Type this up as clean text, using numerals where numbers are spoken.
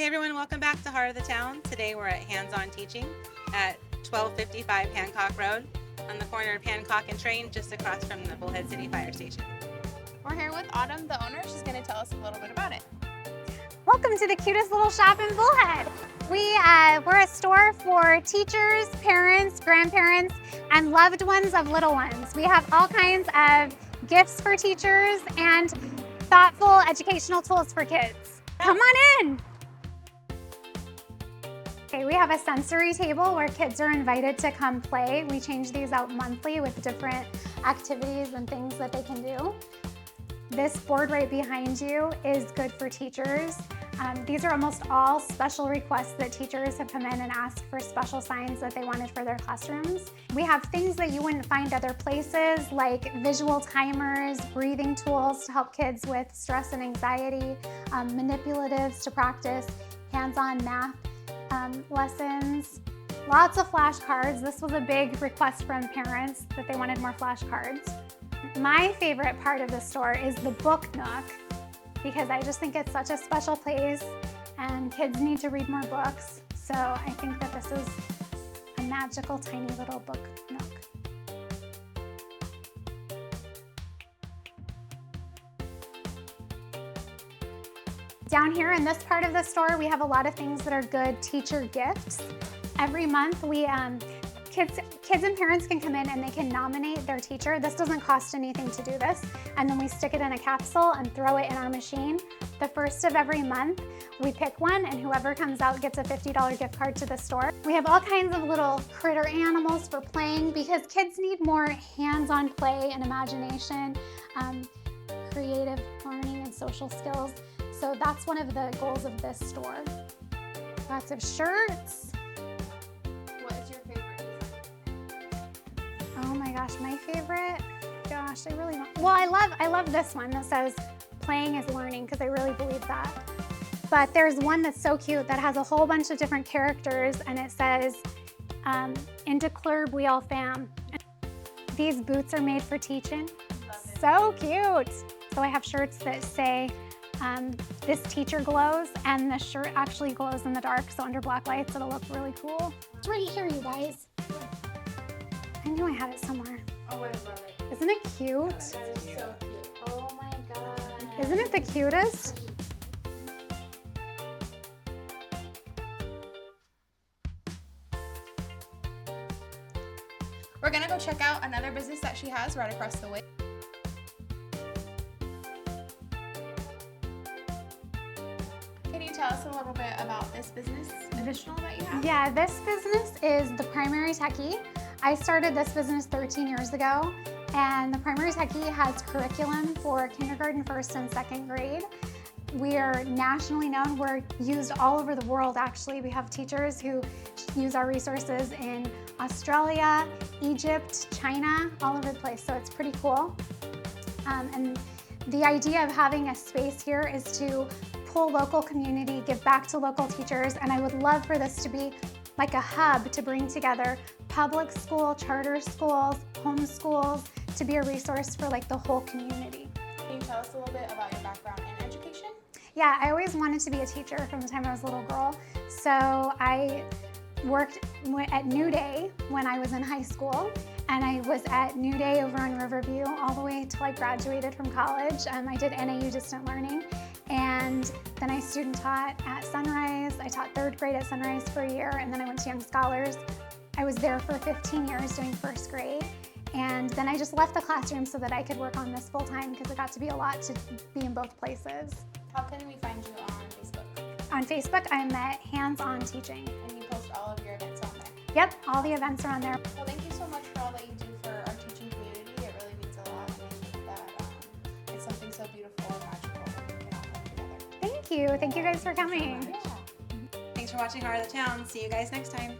Hey everyone, welcome back to Heart of the Town. Today we're at Hands-On Teaching at 1255 Hancock Road on the corner of Hancock and Train, just across from the Bullhead City Fire Station. We're here with Autumn, the owner. She's going to tell us a little bit about it. Welcome to the cutest little shop in Bullhead. We're a store for teachers, parents, grandparents, and loved ones of little ones. We have all kinds of gifts for teachers and thoughtful educational tools for kids. Come on in. Okay, we have a sensory table where kids are invited to come play. We change these out monthly with different activities and things that they can do. This board right behind you is good for teachers. These are almost all special requests that teachers have come in and asked for special signs that they wanted for their classrooms. We have things that you wouldn't find other places, like visual timers, breathing tools to help kids with stress and anxiety, manipulatives to practice hands-on math lessons, lots of flashcards. This was a big request from parents that they wanted more flashcards. My favorite part of the store is the book nook, because I just think it's such a special place and kids need to read more books. So I think that this is a magical tiny little book nook. Down here in this part of the store, we have a lot of things that are good teacher gifts. Every month, kids and parents can come in and they can nominate their teacher. This doesn't cost anything to do this. And then we stick it in a capsule and throw it in our machine. The first of every month, we pick one and whoever comes out gets a $50 gift card to the store. We have all kinds of little critter animals for playing because kids need more hands-on play and imagination, creative learning and social skills. So that's one of the goals of this store. Lots of shirts. What is your favorite design? Oh my gosh, my favorite, gosh, I really don't. Well, I love this one that says playing is learning, because I really believe that. But there's one that's so cute that has a whole bunch of different characters and it says, into Club we all fam. These boots are made for teaching. So cute. So I have shirts that say, this teacher glows, and the shirt actually glows in the dark, so under black lights it'll look really cool. It's right here, you guys. I knew I had it somewhere. Oh, I love it. Isn't it cute? That is so cute. Oh my god. Isn't it the cutest? We're gonna go check out another business that she has right across the way. Can you tell us a little bit about this business additional that you have? Yeah, this business is the Primary Techie. I started this business 13 years ago, and the Primary Techie has curriculum for kindergarten, first, and second grade. We are nationally known. We're used all over the world, actually. We have teachers who use our resources in Australia, Egypt, China, all over the place, so it's pretty cool. And the idea of having a space here is to pull local community, give back to local teachers, and I would love for this to be like a hub to bring together public school, charter schools, home schools, to be a resource for like the whole community. Can you tell us a little bit about your background in education? Yeah, I always wanted to be a teacher from the time I was a little girl. So I worked at New Day when I was in high school, and I was at New Day over in Riverview all the way until I graduated from college. I did NAU Distant Learning, and then I student taught at Sunrise. I taught third grade at Sunrise for a year, and then I went to Young Scholars. I was there for 15 years doing first grade, and then I just left the classroom so that I could work on this full time, because it got to be a lot to be in both places. How can we find you on Facebook? On Facebook, I'm at Hands-On Teaching. And you post all of your events on there? Yep, all the events are on there. Well, thank you so much for all that you do for our teaching community. It really means a lot, and I think that it's something so beautiful and magical that we can all come together. Thank you. Thank you guys for coming. Yeah. Thanks for watching Heart of the Town. See you guys next time.